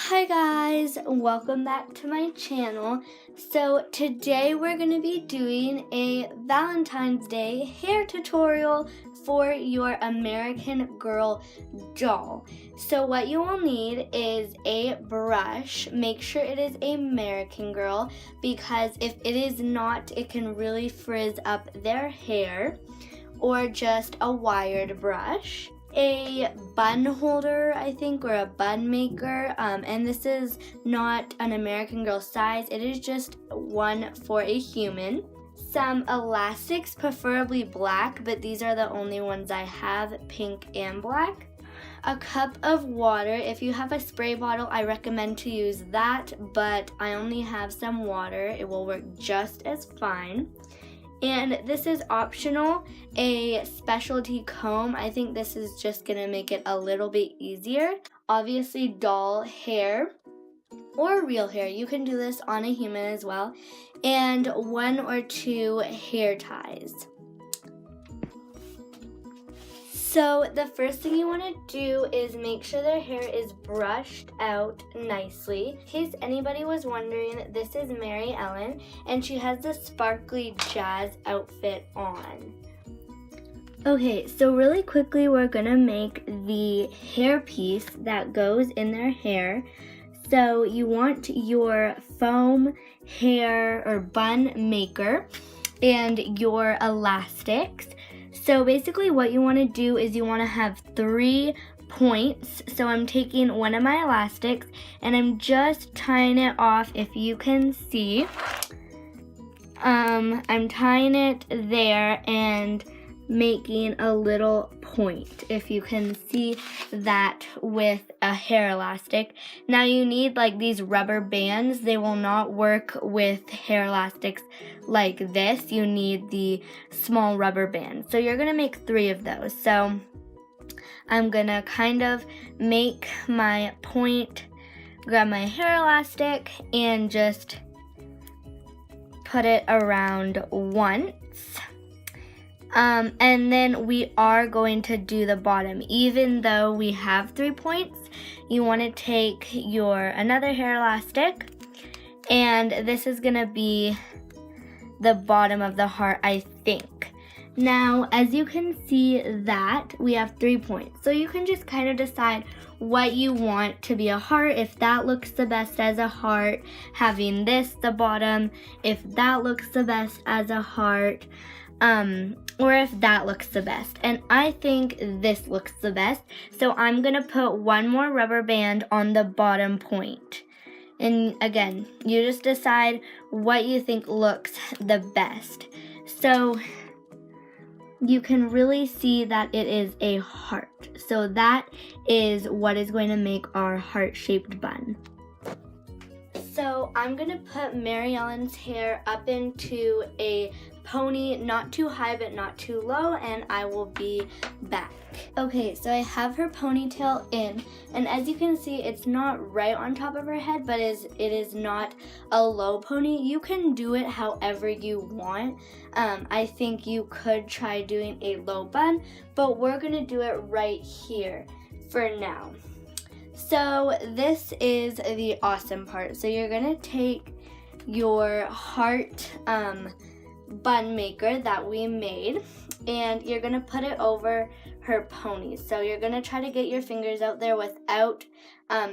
Hi guys, welcome back to my channel. So today we're going to be doing a Valentine's Day hair tutorial for your American Girl doll. So what you will need is a brush. Make sure it is American Girl because if it is not, it can really frizz up their hair, or just a wired brush. A bun holder, I think, or a bun maker, and this is not an American Girl size, it is just one for a human. Some elastics, preferably black, but these are the only ones I have, pink and black. A cup of water. If you have a spray bottle, I recommend to use that, but I only have some water. It will work just as fine. And this is optional, a specialty comb. I think this is just gonna make it a little bit easier. Obviously doll hair or real hair. You can do this on a human as well. And 1 or 2 hair ties. So the first thing you want to do is make sure their hair is brushed out nicely. In case anybody was wondering, this is Mary Ellen, and she has this sparkly jazz outfit on. Okay, so really quickly we're gonna make the hair piece that goes in their hair. So you want your foam hair or bun maker and your elastics. So basically what you want to do is you want to have 3 points. So I'm taking one of my elastics and I'm just tying it off, if you can see. I'm tying it there and making a little point, if you can see that with a hair elastic. Now you need like these rubber bands. They will not work with hair elastics like this. You need the small rubber bands. So you're gonna make 3 of those. So I'm gonna kind of make my point, grab my hair elastic and just put it around once. And then we are going to do the bottom. Even though we have 3 points, you want to take another hair elastic, and this is gonna be the bottom of the heart, I think. Now, as you can see that we have 3 points, so you can just kind of decide what you want to be a heart. If that looks the best as a heart, having this the bottom, if that looks the best as a heart, or if that looks the best. And I think this looks the best. So I'm gonna put 1 more rubber band on the bottom point. And again, you just decide what you think looks the best. So you can really see that it is a heart. So that is what is going to make our heart-shaped bun. So I'm gonna put Mary Ellen's hair up into a pony, not too high but not too low, and I will be back. Okay, so I have her ponytail in, and as you can see, it's not right on top of her head, but it is not a low pony. You can do it however you want. I think you could try doing a low bun, but we're gonna do it right here for now. So this is the awesome part. So you're gonna take your heart bun maker that we made, and you're gonna put it over her pony. So you're gonna try to get your fingers out there without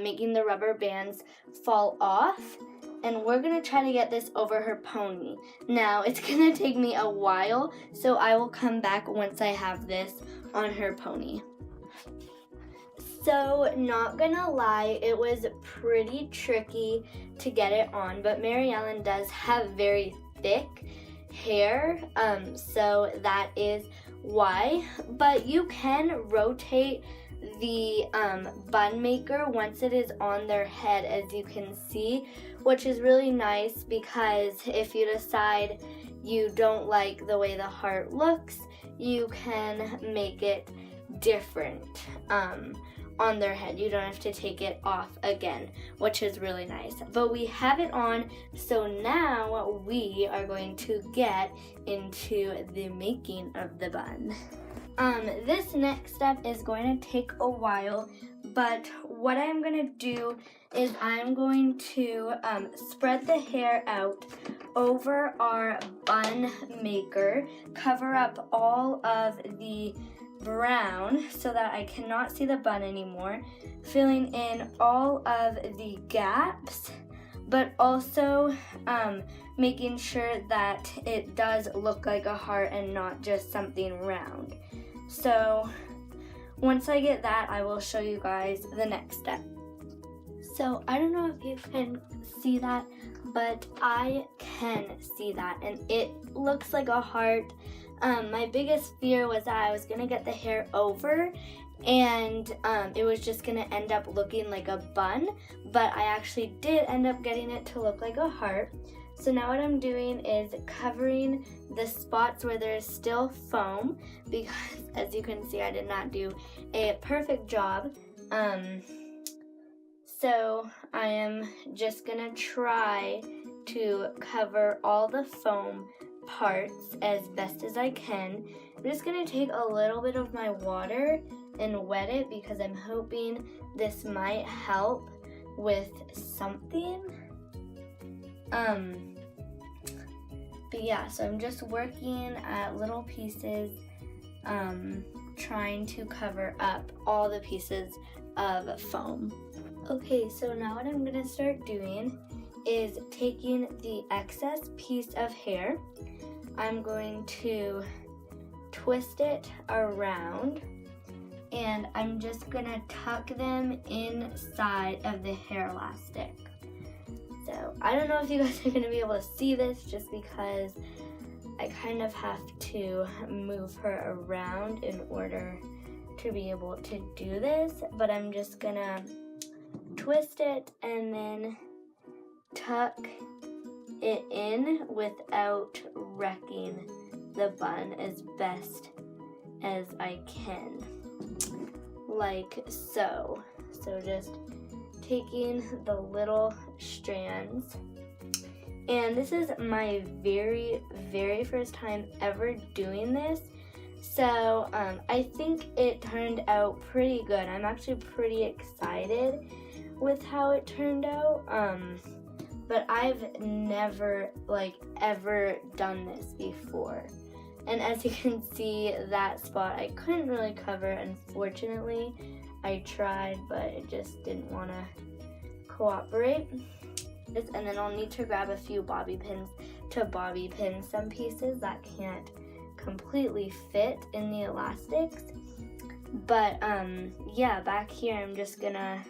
making the rubber bands fall off, and we're gonna try to get this over her pony. Now it's gonna take me a while, so I will come back once I have this on her pony. So not gonna lie, it was pretty tricky to get it on, but Mary Ellen does have very thick hair, so that is why. But you can rotate the bun maker once it is on their head, as you can see, which is really nice because if you decide you don't like the way the heart looks, you can make it different on their head. You don't have to take it off again, which is really nice. But we have it on, so now we are going to get into the making of the bun. This next step is going to take a while, But what I'm going to do is I'm going to spread the hair out over our bun maker, cover up all of the brown so that I cannot see the bun anymore, filling in all of the gaps, but also making sure that it does look like a heart and not just something round. So once I get that, I will show you guys the next step. So I don't know if you can see that, but I can see that, and it looks like a heart. My biggest fear was that I was gonna get the hair over and it was just gonna end up looking like a bun, but I actually did end up getting it to look like a heart. So now what I'm doing is covering the spots where there's still foam, because as you can see, I did not do a perfect job. So I am just gonna try to cover all the foam parts as best as I can. I'm just gonna take a little bit of my water and wet it because I'm hoping this might help with something. But yeah, so I'm just working at little pieces, trying to cover up all the pieces of foam. Okay, so now what I'm gonna start doing is taking the excess piece of hair. I'm going to twist it around, and I'm just gonna tuck them inside of the hair elastic. So I don't know if you guys are gonna be able to see this just because I kind of have to move her around in order to be able to do this, but I'm just gonna twist it and then tuck it in without wrecking the bun as best as I can, like so. So just taking the little strands, and this is my very first time ever doing this, so I think it turned out pretty good. I'm actually pretty excited with how it turned out, but I've never ever done this before. And as you can see, that spot I couldn't really cover, unfortunately. I tried, but it just didn't want to cooperate. And then I'll need to grab a few bobby pins to bobby pin some pieces that can't completely fit in the elastics. But yeah, back here I'm just gonna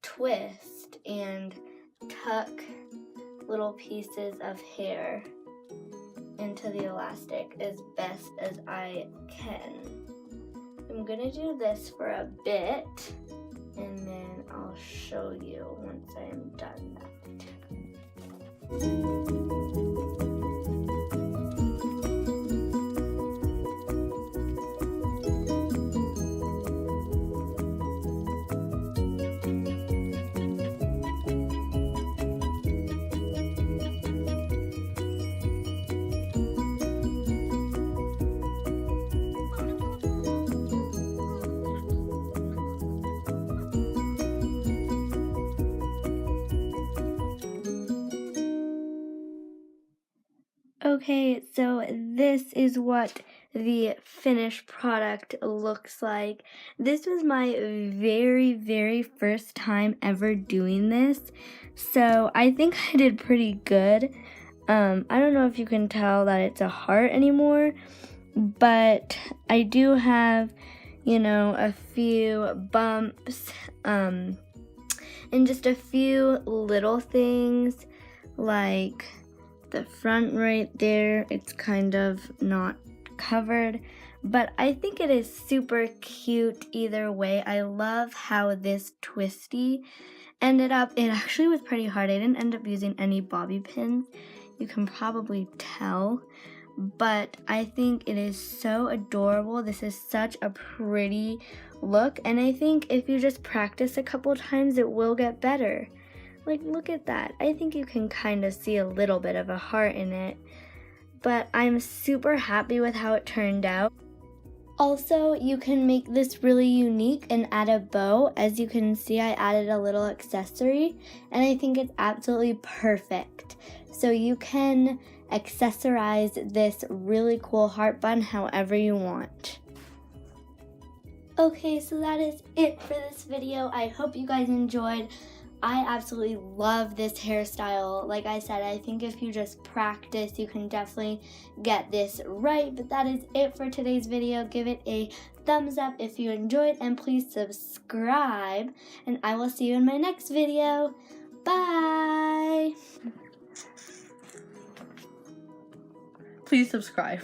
twist and tuck little pieces of hair into the elastic as best as I can. I'm gonna do this for a bit, and then I'll show you once I'm done that. Okay, so this is what the finished product looks like. This was my very first time ever doing this, so I think I did pretty good. I don't know if you can tell that it's a heart anymore, but I do have, a few bumps, and just a few little things like the front right there, it's kind of not covered, but I think it is super cute either way. I love how this twisty ended up. It actually was pretty hard. I didn't end up using any bobby pins, you can probably tell, but I think it is so adorable. This is such a pretty look, and I think if you just practice a couple times, it will get better. Like, look at that. I think you can kind of see a little bit of a heart in it, but I'm super happy with how it turned out. Also, you can make this really unique and add a bow. As you can see, I added a little accessory, and I think it's absolutely perfect. So you can accessorize this really cool heart bun however you want. Okay, so that is it for this video. I hope you guys enjoyed. I absolutely love this hairstyle. Like I said, I think if you just practice, you can definitely get this right. But that is it for today's video. Give it a thumbs up if you enjoyed, and please subscribe. And I will see you in my next video. Bye! Please subscribe.